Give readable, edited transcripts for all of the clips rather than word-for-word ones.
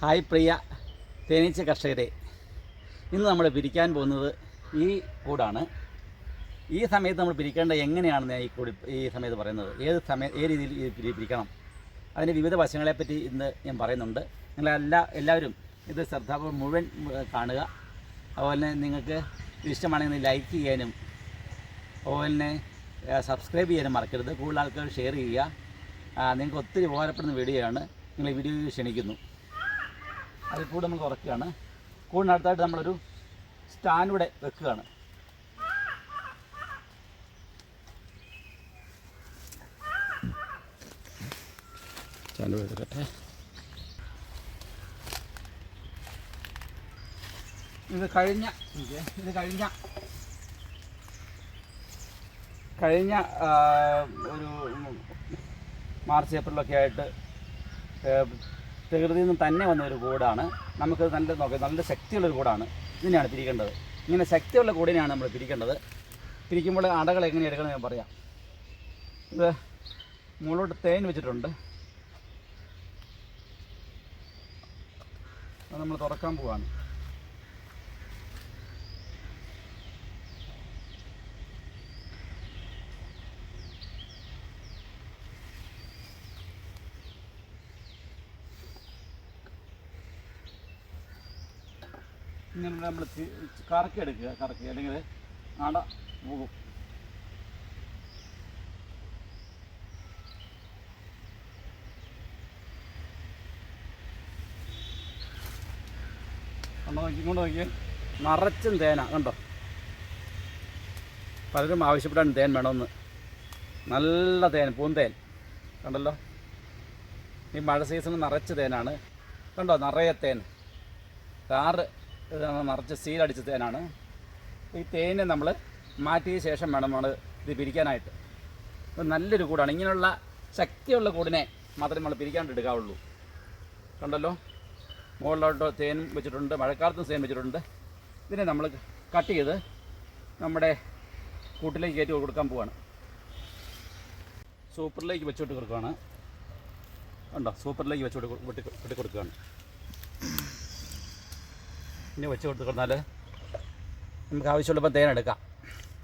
Hi പ്രിയ തേനീച്ച കർഷകരെ, ഇന്ന് നമ്മൾ പിരിക്കാൻ പോകുന്നത് ഈ കൂടാണ്. ഈ സമയത്ത് നമ്മൾ പിരിക്കേണ്ടത് എങ്ങനെയാണെന്ന് ഈ സമയത്ത് പറയുന്നത്. ഏത് രീതിയിൽ പിരിക്കണം, അതിൻ്റെ വിവിധ വശങ്ങളെപ്പറ്റി ഇന്ന് ഞാൻ പറയുന്നുണ്ട്. എല്ലാവരും ഇത് ശ്രദ്ധാപൂർവ്വം മുഴുവൻ കാണുക. അതുപോലെ തന്നെ നിങ്ങൾക്ക് ഇഷ്ടമാണെങ്കിൽ ലൈക്ക് ചെയ്യാനും അതുപോലെ തന്നെ സബ്സ്ക്രൈബ് ചെയ്യാനും മറക്കരുത്. കൂടുതൽ ആൾക്കാർ ഷെയർ ചെയ്യുക. നിങ്ങൾക്ക് ഒത്തിരി ഉപകാരപ്പെടുന്ന വീഡിയോയാണ്. നിങ്ങൾ ഈ വീഡിയോയിൽ ക്ഷണിക്കുന്നു. അതിൽ കൂടെ നമുക്ക് ഉറക്കുകയാണ്. കൂടിനടുത്തായിട്ട് നമ്മളൊരു സ്റ്റാൻഡ് വെക്കുകയാണ്. സ്റ്റാൻഡ് എടുക്കട്ടെ. ഇത് കഴിഞ്ഞ ഒരു മാർച്ച് ഏപ്രിലൊക്കെ ആയിട്ട് പ്രകൃതിയിൽ നിന്ന് തന്നെ വന്ന ഒരു കൂടാണ്. നമുക്ക് നല്ല ശക്തിയുള്ളൊരു കൂടാണ്. ഇതിനെയാണ് പിരിക്കേണ്ടത്. ഇങ്ങനെ ശക്തിയുള്ള കൂടിനെയാണ് നമ്മൾ പിരിക്കേണ്ടത്. പിരിക്കുമ്പോൾ അടകൾ എങ്ങനെ എടുക്കണം ഞാൻ പറയാം. ഇത് മുകളിലോട്ട് തേൻ വെച്ചിട്ടുണ്ട്. അത് നമ്മൾ തുറക്കാൻ പോവാണ്. ഇങ്ങനെ നമ്മൾ കറക്കി എടുക്കുക, അല്ലെങ്കിൽ അട പോകും. ഇങ്ങോട്ട് നോക്കി, നിറച്ചും തേന കണ്ടോ. പലരും ആവശ്യപ്പെട്ടാണ് തേൻ വേണമെന്ന്. നല്ല തേൻ, പൂന്തേൻ കണ്ടല്ലോ. ഈ മഴ സീസണിൽ നിറച്ച് തേനാണ് കണ്ടോ. നിറയെ തേൻ, നിറച്ച് സീലടിച്ച തേനാണ്. ഈ തേനെ നമ്മൾ മാറ്റിയ ശേഷം വേണം നമ്മൾ ഇത് പിരിക്കാനായിട്ട്. ഇത് നല്ലൊരു കൂടാണ്. ഇങ്ങനെയുള്ള ശക്തിയുള്ള കൂടിനെ മാത്രമേ നമ്മൾ പിരിക്കാണ്ടെടുക്കാവുള്ളൂ. കണ്ടല്ലോ, മുകളിലോട്ട് തേൻ വെച്ചിട്ടുണ്ട്, മഴക്കാലത്തും തേൻ വെച്ചിട്ടുണ്ട്. ഇതിനെ നമ്മൾ കട്ട് ചെയ്ത് നമ്മുടെ കൂട്ടിലേക്ക് കയറ്റി കൊടുക്കാൻ പോവാണ്. സൂപ്പറിലേക്ക് വെച്ചോട്ട് കൊടുക്കുകയാണ്. കണ്ടോ, സൂപ്പറിലേക്ക് വെട്ടി കൊടുക്കുകയാണ്. ഇനി വെച്ച് കൊടുത്താൽ നമുക്ക് ആവശ്യമുള്ളപ്പോൾ തേൻ എടുക്കാം.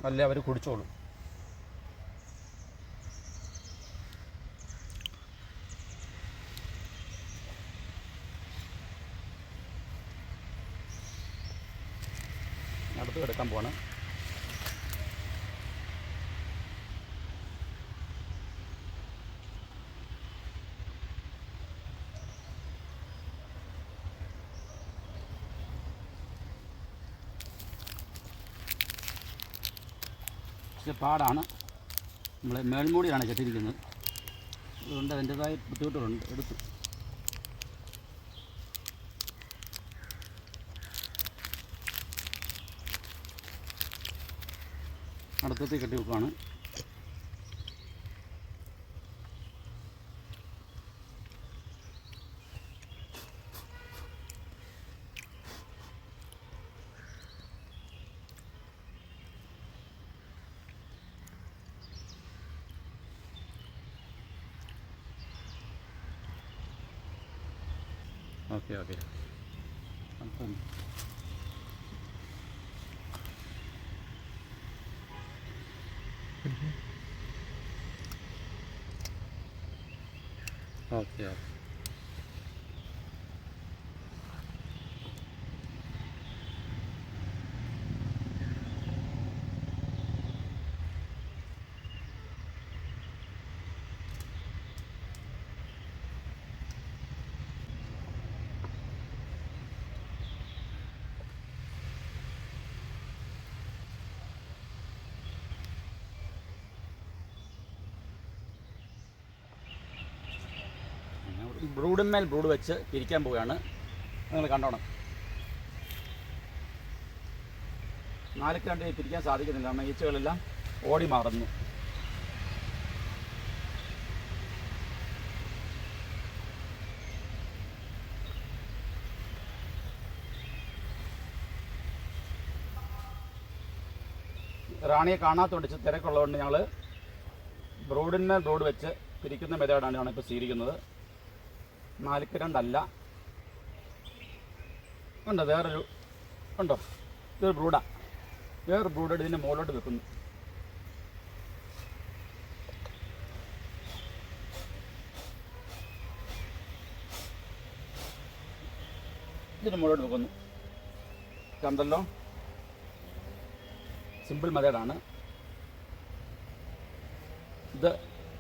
അല്ലേ അവർ കുടിച്ചോളും. അടുത്ത് എടുക്കാൻ പോവാണ്. പാടാണ്, നമ്മൾ മേൽമൂടിയാണ് കെട്ടിയിരിക്കുന്നത്. അതുകൊണ്ട് അതിൻ്റെതായ ബുദ്ധിമുട്ടുകളുണ്ട്. എടുത്തു അടുത്തത്തിൽ കെട്ടി വെക്കുകയാണ്. ഓക്കെ അപ്പം ഓക്കെ ബ്രൂഡിന്മേൽ ബ്രൂഡ് വെച്ച് പിരിക്കാൻ പോവുകയാണ്. നിങ്ങൾ കണ്ടോണം. 4 കണ്ട് പിരിക്കാൻ സാധിക്കുന്നില്ല. കാരണം ഈച്ചകളെല്ലാം ഓടി മാറുന്നു. റാണിയെ കാണാത്തോണ്ട് തിരക്കുള്ളതുകൊണ്ട് ഞങ്ങൾ ബ്രൂഡിന്മേൽ ബ്രൂഡ് വെച്ച് പിരിക്കുന്ന മെത്തേഡാണ് ഇപ്പോൾ സ്വീകരിക്കുന്നത്. 4-2 അല്ല, ഉണ്ടോ വേറൊരു ഉണ്ടോ, ഇതൊരു ബ്രൂഡാ. വേറൊരു ബ്രൂഡായിട്ട് ഇതിൻ്റെ മുകളിലോട്ട് വെക്കുന്നു. ഇതിന് മുകളിലോട്ട് വെക്കുന്നു. കണ്ടല്ലോ, സിമ്പിൾ മെത്തേഡാണ് ഇത്.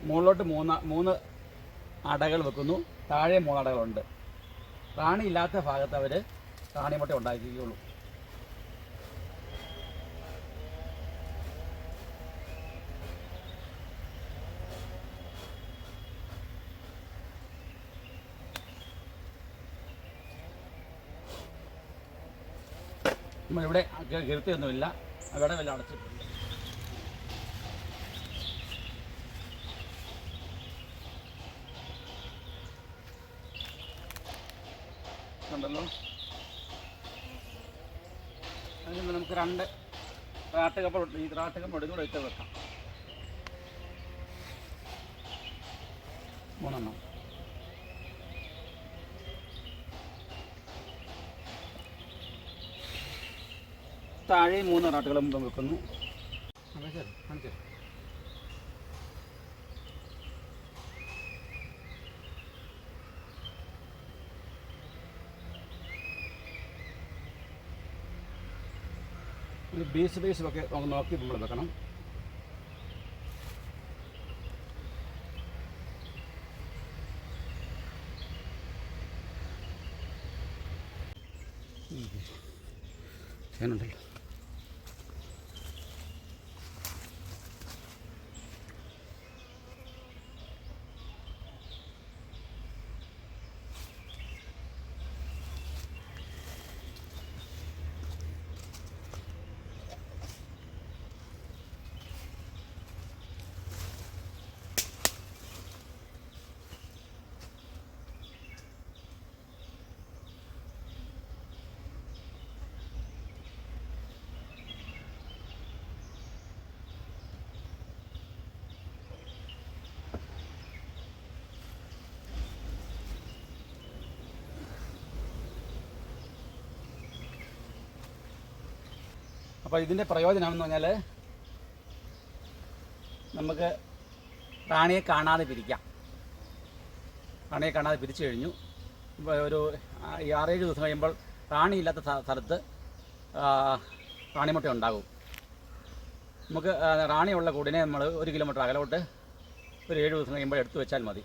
മുകളിലോട്ട് മൂന്ന് അടകൾ വെക്കുന്നു. താഴെ 3 അടകളുണ്ട്. റാണി ഇല്ലാത്ത ഭാഗത്ത് അവർ റാണിമുട്ട ഉണ്ടാക്കിയുള്ളൂ. നമ്മളിവിടെ കീർത്തിയൊന്നുമില്ല, അവിടെ വല്ല അടച്ചിട്ടുണ്ട്. ഉണ്ടല്ലോ, അതിന് നമുക്ക് 2 റാട്ടുകപ്പ ഈ റാട്ടുകപ്പ കൂടെ ഇട്ട് വെക്കാം. 3 എണ്ണം. താഴെ 3 റാട്ടുകളും വെക്കുന്നു. കാണിച്ചു ബേസുമൊക്കെ നമുക്ക് നോക്കി നമ്മൾ വെക്കണം. ചെയ്യാനുണ്ടല്ലോ. അപ്പോൾ ഇതിൻ്റെ പ്രയോജനമെന്ന് പറഞ്ഞാൽ നമുക്ക് റാണിയെ കാണാതെ പിരിക്കാം. റാണിയെ കാണാതെ പിരിച്ചു കഴിഞ്ഞു. ഒരു 6-7 ദിവസം കഴിയുമ്പോൾ റാണിയില്ലാത്ത സ്ഥലത്ത് റാണിമുട്ട ഉണ്ടാകും. നമുക്ക് റാണിയുള്ള കൂടിനെ നമ്മൾ 1 കിലോമീറ്റർ അകലോട്ട് ഒരു 7 ദിവസം കഴിയുമ്പോൾ എടുത്തു വെച്ചാൽ മതി.